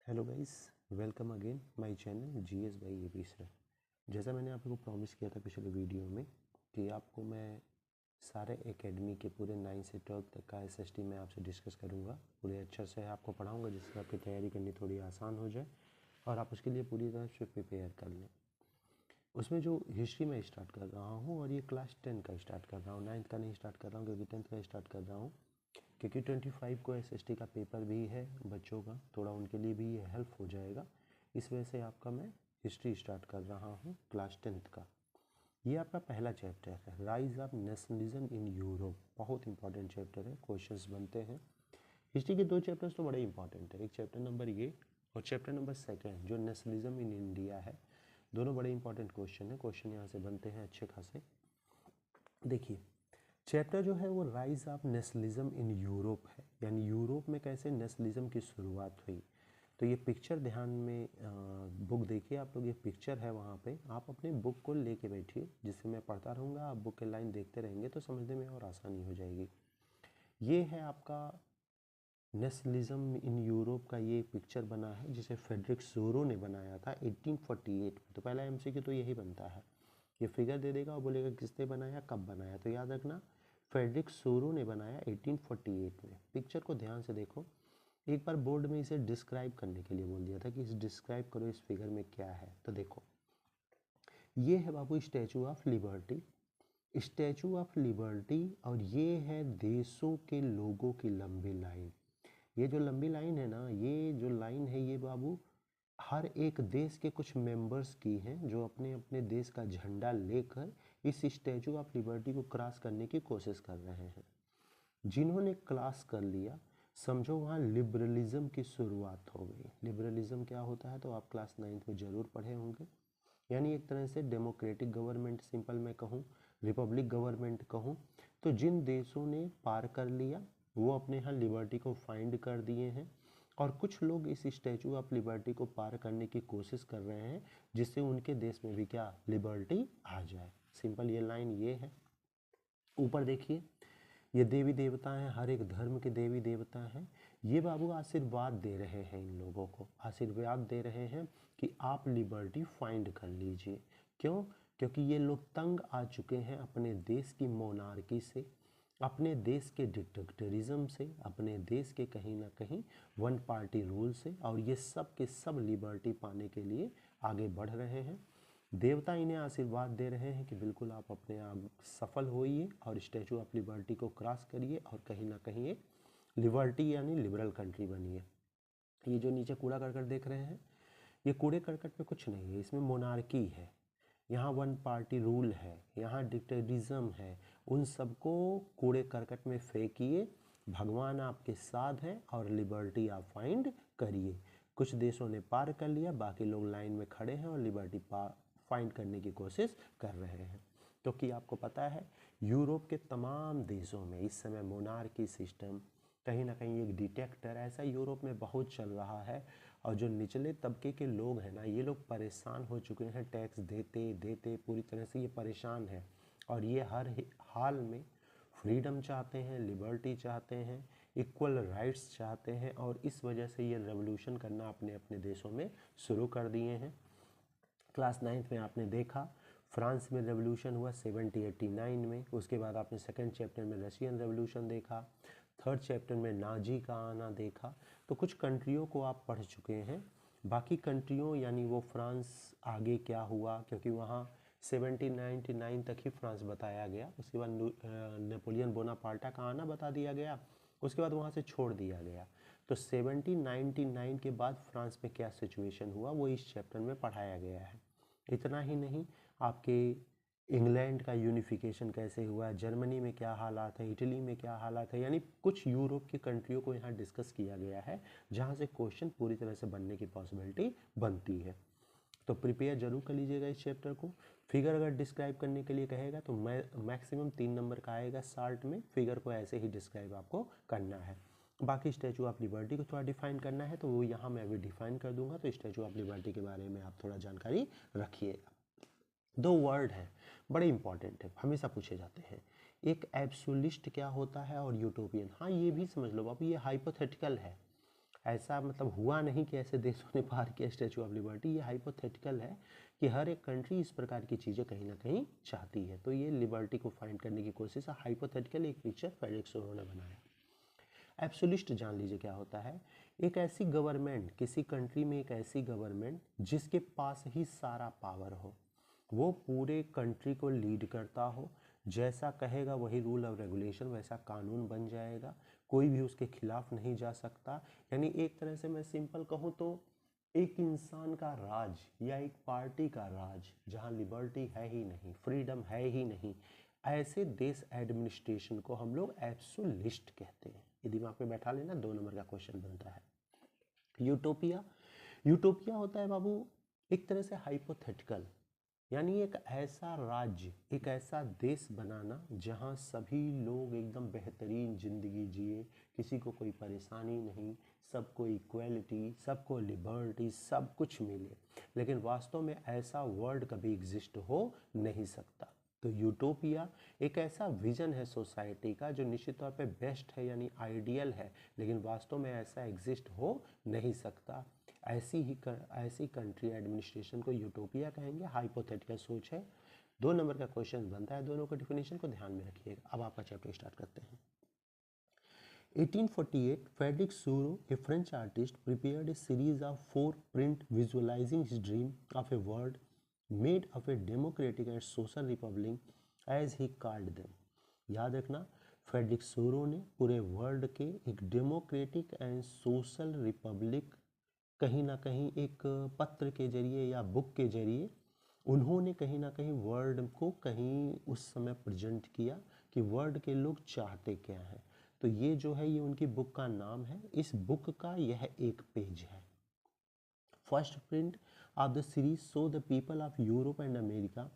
Hello guys, welcome again my channel GS by AB sir. जैसा मैंने आप लोगों को प्रॉमिस किया था पिछले वीडियो में कि आपको मैं सारे एकेडमी के पूरे 9 से 12 तक का एसएसटी मैं आपसे डिस्कस करूंगा, पूरे अच्छे से आपको पढ़ाऊंगा जिससे आपकी तैयारी करनी थोड़ी आसान हो जाए और आप उसके लिए पूरी तरह से प्रिपेयर कर लें। उसमें जो हिस्ट्री में स्टार्ट कर रहा हूँ और ये क्लास 10 का स्टार्ट कर रहा हूँ, 9th का नहीं स्टार्ट कर रहा हूँ क्योंकि 10th का स्टार्ट कर रहा हूँ क्योंकि 25 को एसएसटी का पेपर भी है बच्चों का, थोड़ा उनके लिए भी ये हेल्प हो जाएगा। इस वजह से आपका मैं हिस्ट्री स्टार्ट कर रहा हूँ क्लास 10th का। ये आपका पहला चैप्टर है, rise of nationalism in Europe. बहुत इंपॉर्टेंट चैप्टर है, क्वेश्चंस बनते हैं। हिस्ट्री के दो चैप्टर्स तो बड़े इंपॉर्टेंट है, एक चैप्टर नंबर ये और चैप्टर नंबर सेकेंड जो नेशनलिज्म इन इंडिया है। दोनों बड़े इंपॉर्टेंट क्वेश्चन है, क्वेश्चन यहाँ से बनते हैं अच्छे खासे। देखिए, चैप्टर जो है वो rise of nationalism in Europe है, यानी यूरोप में कैसे नेशनलिज्म की शुरुआत हुई। तो ये पिक्चर ध्यान में बुक देखिए आप लोग, ये पिक्चर है वहाँ पे, आप अपने बुक को लेके बैठिए जिससे मैं पढ़ता रहूँगा, आप बुक के लाइन देखते रहेंगे तो समझने में और आसानी हो जाएगी। ये है आपका नेशनलिज्म इन यूरोप का ये पिक्चर बना है जिसे फेडरिक सोरो ने बनाया था 1848 में। तो पहला एमसीक्यू तो यही बनता है, ये फिगर दे देगा और बोलेगा किसने बनाया, कब बनाया। तो याद रखना फेडरिक सोरो ने बनाया 1848 में। पिक्चर को ध्यान से देखो, एक बार बोर्ड में इसे डिस्क्राइब करने के लिए बोल दिया था कि इस डिस्क्राइब करो इस फिगर में क्या है। तो देखो, ये है बाबू statue of liberty, statue of liberty, और ये है देशों के लोगों की लंबी लाइन। ये जो लंबी लाइन है ना, ये जो लाइन है ये बाबू हर एक देश के कुछ मेंबर्स की हैं जो अपने अपने देश का झंडा लेकर इस स्टैचू ऑफ लिबर्टी को क्रॉस करने की कोशिश कर रहे हैं। जिन्होंने क्रॉस कर लिया समझो वहाँ लिबरलिज्म की शुरुआत हो गई। लिबरलिज्म क्या होता है तो आप क्लास 9th में ज़रूर पढ़े होंगे, यानी एक तरह से डेमोक्रेटिक गवर्नमेंट, सिंपल मैं कहूँ रिपब्लिक गवर्नमेंट कहूँ। तो जिन देशों ने पार कर लिया वो अपने यहाँ लिबर्टी को फाइंड कर दिए हैं और कुछ लोग इस स्टैचू ऑफ लिबर्टी को पार करने की कोशिश कर रहे हैं जिससे उनके देश में भी क्या लिबर्टी आ जाए। सिंपल ये लाइन ये है। ऊपर देखिए, ये देवी देवता हैं, हर एक धर्म के देवी देवता हैं। ये बाबू आशीर्वाद दे रहे हैं, इन लोगों को आशीर्वाद दे रहे हैं कि आप लिबर्टी फाइंड कर लीजिए। क्यों? क्योंकि ये लोग तंग आ चुके हैं अपने देश की मोनार्की से, अपने देश के डिक्टेटरिज्म से, अपने देश के कहीं ना कहीं वन पार्टी रूल से, और ये सब के सब लिबर्टी पाने के लिए आगे बढ़ रहे हैं। देवता इन्हें आशीर्वाद दे रहे हैं कि बिल्कुल आप अपने आप सफल होइए और स्टैचू ऑफ लिबर्टी को क्रॉस करिए और कहीं ना कहीं एक लिबर्टी यानी लिबरल कंट्री बनिए। ये जो नीचे कूड़ा करकट देख रहे हैं, ये कूड़े करकट में कुछ नहीं है, इसमें मोनार्की है, यहाँ वन पार्टी रूल है, यहाँ डिक्टेटरिज्म है। उन सबको कूड़े करकट में फेंकिए, भगवान आपके साथ हैं और लिबर्टी आप फाइंड करिए। कुछ देशों ने पार कर लिया, बाकी लोग लाइन में खड़े हैं और लिबर्टी फाइंड करने की कोशिश कर रहे हैं। क्योंकि आपको पता है यूरोप के तमाम देशों में इस समय मोनार्की सिस्टम, कहीं ना कहीं एक डिटेक्टर ऐसा यूरोप में बहुत चल रहा है। और जो निचले तबके के लोग हैं ना, ये लोग परेशान हो चुके हैं, टैक्स देते देते पूरी तरह से ये परेशान है और ये हर हाल में फ्रीडम चाहते हैं, लिबर्टी चाहते हैं, इक्वल राइट्स चाहते हैं, और इस वजह से ये रेवोल्यूशन करना अपने अपने देशों में शुरू कर दिए हैं। क्लास 9th में आपने देखा फ्रांस में रेवोल्यूशन हुआ 1789 में, उसके बाद आपने सेकंड चैप्टर में रशियन रेवोल्यूशन देखा, थर्ड चैप्टर में नाजी का आना देखा। तो कुछ कंट्रियों को आप पढ़ चुके हैं, बाकी कंट्रियों यानी वो फ्रांस आगे क्या हुआ, क्योंकि वहाँ 1799 तक ही फ्रांस बताया गया, उसके बाद नेपोलियन बोनापार्टा का आना बता दिया गया, उसके बाद वहाँ से छोड़ दिया गया। तो 1799 के बाद फ्रांस में क्या सिचुएशन हुआ वो इस चैप्टर में पढ़ाया गया है। इतना ही नहीं, आपके इंग्लैंड का यूनिफिकेशन कैसे हुआ, जर्मनी में क्या हालात है, इटली में क्या हालात है, यानी कुछ यूरोप की कंट्रियों को यहाँ डिस्कस किया गया है जहाँ से क्वेश्चन पूरी तरह से बनने की पॉसिबिलिटी बनती है। तो प्रिपेयर जरूर कर लीजिएगा इस चैप्टर को। फिगर अगर डिस्क्राइब करने के लिए कहेगा तो मैक्सिमम 3 नंबर का आएगा शार्ट में, फिगर को ऐसे ही डिस्क्राइब आपको करना है। बाकी स्टैचू ऑफ लिबर्टी को थोड़ा डिफाइन करना है तो वो यहाँ मैं अभी डिफाइन कर दूंगा, तो स्टैचू ऑफ लिबर्टी के बारे में आप थोड़ा जानकारी रखिएगा। दो वर्ड हैं बड़े इंपॉर्टेंट है, हमेशा पूछे जाते हैं, एक एब्सोल्यूटिस्ट क्या होता है और यूटोपियन। हाँ ये भी समझ लो बाबू, ये हाइपोथेटिकल है। ऐसा मतलब हुआ नहीं कि ऐसे देशों ने पार किया स्टैचू ऑफ लिबर्टी, ये हाइपोथेटिकल है कि हर एक कंट्री इस प्रकार की चीज़ें कहीं ना कहीं चाहती है। तो ये लिबर्टी को फाइंड करने की कोशिश है, हाइपोथेटिकल एक पिक्चर फ्रेडरिक सोरो ने बनाया। एब्सोल्यूट जान लीजिए क्या होता है, एक ऐसी गवर्नमेंट, किसी कंट्री में एक ऐसी गवर्नमेंट जिसके पास ही सारा पावर हो, वो पूरे कंट्री को लीड करता हो, जैसा कहेगा वही रूल और रेगुलेशन वैसा कानून बन जाएगा, कोई भी उसके खिलाफ नहीं जा सकता। यानी एक तरह से मैं सिंपल कहूँ तो एक इंसान का राज या एक पार्टी का राज, जहाँ लिबर्टी है ही नहीं, फ्रीडम है ही नहीं, ऐसे देश एडमिनिस्ट्रेशन को हम लोग एब्सोल्यूट कहते हैं। ये दिमाग में बैठा लेना, 2 नंबर का क्वेश्चन बनता है। यूटोपिया, यूटोपिया होता है बाबू एक तरह से हाइपोथेटिकल, यानी एक ऐसा राज्य, एक ऐसा देश बनाना जहां सभी लोग एकदम बेहतरीन जिंदगी जिए, किसी को कोई परेशानी नहीं, सबको इक्वलिटी, सबको लिबर्टी, सब कुछ मिले। लेकिन वास्तव में ऐसा वर्ल्ड कभी एग्जिस्ट हो नहीं सकता। तो यूटोपिया एक ऐसा विजन है सोसाइटी का जो निश्चित तौर पे बेस्ट है, यानी आइडियल है, लेकिन वास्तव में ऐसा एग्जिस्ट हो नहीं सकता। ऐसी कंट्री एडमिनिस्ट्रेशन को यूटोपिया कहेंगे, हाइपोथेटिकल सोच है। 2 नंबर का क्वेश्चन बनता है, दोनों का डिफिनेशन को ध्यान में रखिएगा। अब आपका चैप्टर स्टार्ट करते हैं। 1848, Frédéric Soro, a French artist, prepared a series of 4 print visualizing his dream of a world made of a democratic and social republic as he called them. याद रखना, फ्रेडरिक सोरो ने पूरे वर्ल्ड के एक democratic and social Republic, कहीं ना कहीं एक पत्र के जरिए या बुक के जरिए उन्होंने कहीं ना कहीं वर्ल्ड को कहीं उस समय प्रेजेंट किया कि वर्ल्ड के लोग चाहते क्या हैं। तो ये जो है ये उनकी बुक का नाम है। इस बुक का यह एक पेज है। First print of the series so the people of Europe and America,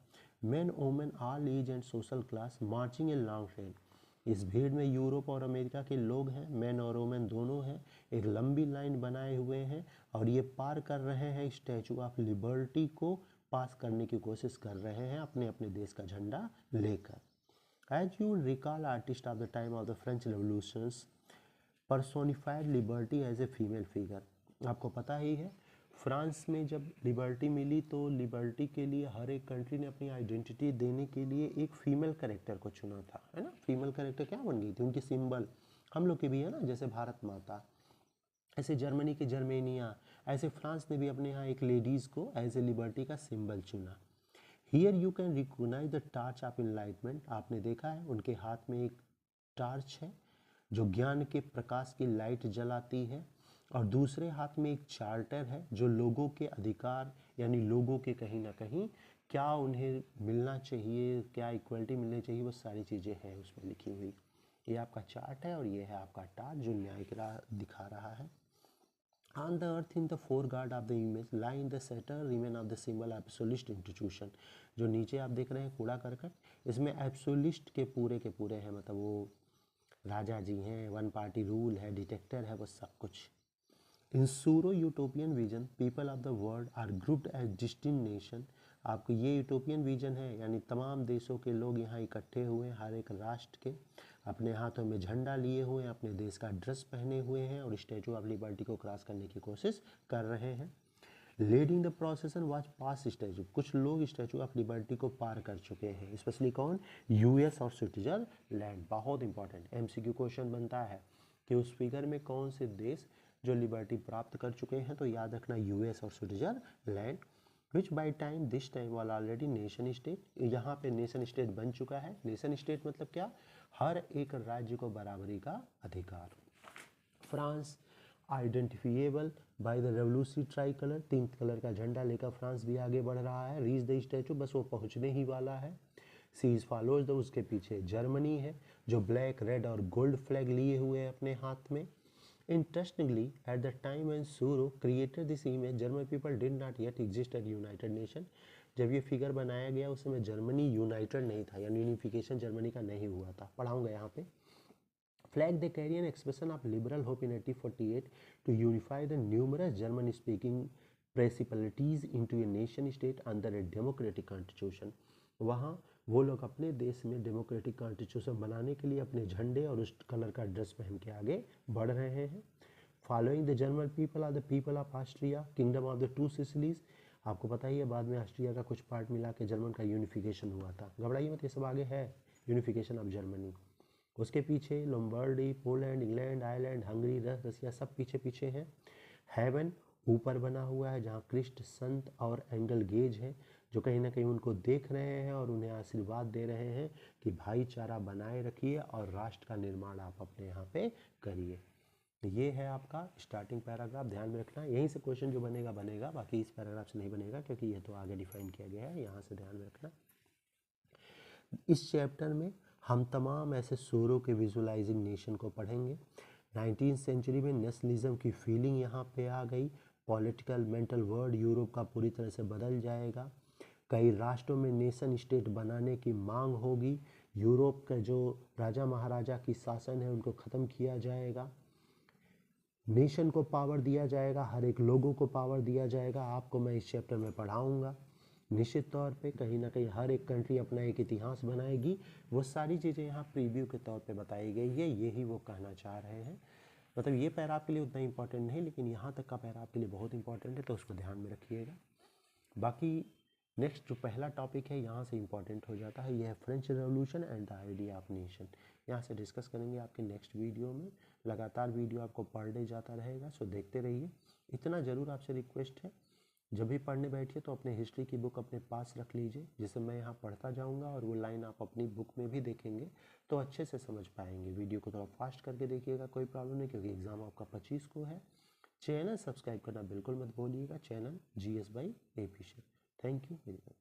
men women all age and social class marching a long train. इस भीड़ में यूरोप और अमेरिका के लोग हैं, मैन और वोमेन दोनों हैं, एक लंबी लाइन बनाए हुए हैं और ये पार कर रहे हैं स्टैचू ऑफ लिबर्टी को, पास करने की कोशिश कर रहे हैं अपने अपने देश का झंडा लेकर। As you recall, artists of the time of the French Revolutions personified liberty as a female figure. आपको पता ही है, फ्रांस में जब लिबर्टी मिली तो लिबर्टी के लिए हर एक कंट्री ने अपनी आइडेंटिटी देने के लिए एक फीमेल कैरेक्टर को चुना था, है ना। फीमेल कैरेक्टर क्या बन गई थी, उनकी सिंबल। हम लोग के भी है ना, जैसे भारत माता, ऐसे जर्मनी के जर्मेनिया, ऐसे फ्रांस ने भी अपने यहाँ एक लेडीज़ को एज ए लिबर्टी का सिंबल चुना। Here you can recognize the torch of enlightenment. आपने देखा है उनके हाथ में एक टार्च है जो ज्ञान के प्रकाश की लाइट जलाती है, और दूसरे हाथ में एक चार्टर है जो लोगों के अधिकार, यानी लोगों के कहीं ना कहीं क्या उन्हें मिलना चाहिए, क्या इक्वलिटी मिलनी चाहिए, वो सारी चीज़ें हैं उसमें लिखी हुई। ये आपका चार्ट है और ये है आपका टार्च जो न्याय की राह दिखा रहा है। On the earth in the foreground of the image lie in the center remain of the symbol absolute institution। जो नीचे आप देख रहे हैं कूड़ा करकट, इसमें एब्सोल्यूट के पूरे हैं, मतलब वो राजा जी हैं, वन पार्टी रूल है, डिटेक्टर है, वो सब कुछ। In Sorrieu utopian vision people of the world are grouped as distinct nation. आपको ये यूटोपियन विजन है, यानी तमाम देशों के लोग यहाँ इकट्ठे हुए हैं, हर एक राष्ट्र के अपने हाथों में झंडा लिए हुए हैं, अपने देश का ड्रेस पहने हुए हैं और स्टैचू ऑफ लिबर्टी को क्रॉस करने की कोशिश कर रहे हैं। Leading the प्रोसेसन was pass statue. कुछ लोग स्टैचू ऑफ लिबर्टी को पार कर चुके हैं, स्पेशली कौन, यूएस और स्विट्जरलैंड। बहुत इंपॉर्टेंट एमसीक्यू क्वेश्चन बनता है कि उस फिगर में कौन से देश जो लिबर्टी प्राप्त कर चुके हैं, तो याद रखना यूएस और Switzerland. Which by time this time वाला ऑलरेडी नेशन स्टेट, यहाँ पे नेशन स्टेट बन चुका है। नेशन स्टेट मतलब क्या, हर एक राज्य को बराबरी का अधिकार। France identifiable by the revolutionary try colour, 3 colour का झंडा लेकर फ्रांस भी आगे बढ़ रहा है। रीच द स्टैचू, बस वो पहुंचने ही वाला है। सीज फॉलोज द, उसके पीछे जर्मनी है जो ब्लैक, रेड और गोल्ड फ्लैग लिए हुए है अपने हाथ में। Interestingly, at the time when Suro created this image, German people did not yet exist at United Nation। जब ये फिगर बनाया गया उस समय जर्मनी यूनाइटेड नहीं था, यानी यूनिफिकेशन जर्मनी का नहीं हुआ था। पढ़ाऊंगा यहाँ पे। Flag they carry an expression of liberal hope in 1848 to unify the numerous German-speaking principalities into a nation state under a democratic constitution। वहाँ वो लोग अपने देश में डेमोक्रेटिक कॉन्स्टिट्यूशन बनाने के लिए अपने झंडे और उस कलर का ड्रेस पहन के आगे बढ़ रहे हैं। Following the German people are the people of Austria, kingdom of the two Sicilies. आपको पता ही है बाद में ऑस्ट्रिया का कुछ पार्ट मिला के जर्मन का यूनिफिकेशन हुआ था, घबराइए मत, ये सब आगे है, यूनिफिकेशन ऑफ जर्मनी। उसके पीछे Lombardy, Poland, England, Ireland, Hungary, Russia सब पीछे पीछे हैं। हेवन ऊपर बना हुआ है जहाँ क्रिस्ट, संत और एंगल गेज है जो कहीं ना कहीं उनको देख रहे हैं और उन्हें आशीर्वाद दे रहे हैं कि भाईचारा बनाए रखिए और राष्ट्र का निर्माण आप अपने यहाँ पे करिए। ये है आपका स्टार्टिंग पैराग्राफ, ध्यान में रखना, यहीं से क्वेश्चन जो बनेगा बनेगा, बाकी इस पैराग्राफ से नहीं बनेगा क्योंकि ये तो आगे डिफाइन किया गया है, यहाँ से ध्यान में रखना। इस चैप्टर में हम तमाम ऐसे शोरों के विजुअलाइजिंग नेशन को पढ़ेंगे। 19th सेंचुरी में नेशनलिज्म की फीलिंग यहाँ पे आ गई, पॉलिटिकल मेंटल वर्ल्ड यूरोप का पूरी तरह से बदल जाएगा, कई राष्ट्रों में नेशन स्टेट बनाने की मांग होगी, यूरोप का जो राजा महाराजा की शासन है उनको ख़त्म किया जाएगा, नेशन को पावर दिया जाएगा, हर एक लोगों को पावर दिया जाएगा। आपको मैं इस चैप्टर में पढ़ाऊँगा। निश्चित तौर पे कहीं ना कहीं हर एक कंट्री अपना एक इतिहास बनाएगी, वो सारी चीज़ें यहाँ प्रीव्यू के तौर पे बताई गई है, यही वो कहना चाह रहे हैं। मतलब ये पैरा आपके लिए उतना इंपॉर्टेंट नहीं, लेकिन यहाँ तक का पैरा आपके लिए बहुत इंपॉर्टेंट है, तो उसको ध्यान में रखिएगा। बाकी नेक्स्ट जो पहला टॉपिक है यहाँ से इंपॉर्टेंट हो जाता है, यह है French revolution and the idea of nation. यहाँ से डिस्कस करेंगे आपके नेक्स्ट वीडियो में। लगातार वीडियो आपको पर डे जाता रहेगा, सो देखते रहिए। इतना ज़रूर आपसे रिक्वेस्ट है, जब भी पढ़ने बैठिए तो अपने हिस्ट्री की बुक अपने पास रख लीजिए, जिससे मैं यहाँ पढ़ता जाऊँगा और वो लाइन आप अपनी बुक में भी देखेंगे तो अच्छे से समझ पाएंगे। वीडियो को थोड़ा फास्ट करके देखिएगा, कोई प्रॉब्लम नहीं, क्योंकि एग्ज़ाम आपका 25 को है। चैनल सब्सक्राइब करना बिल्कुल मत भूलिएगा, channel GS by AP sir. Thank you very much.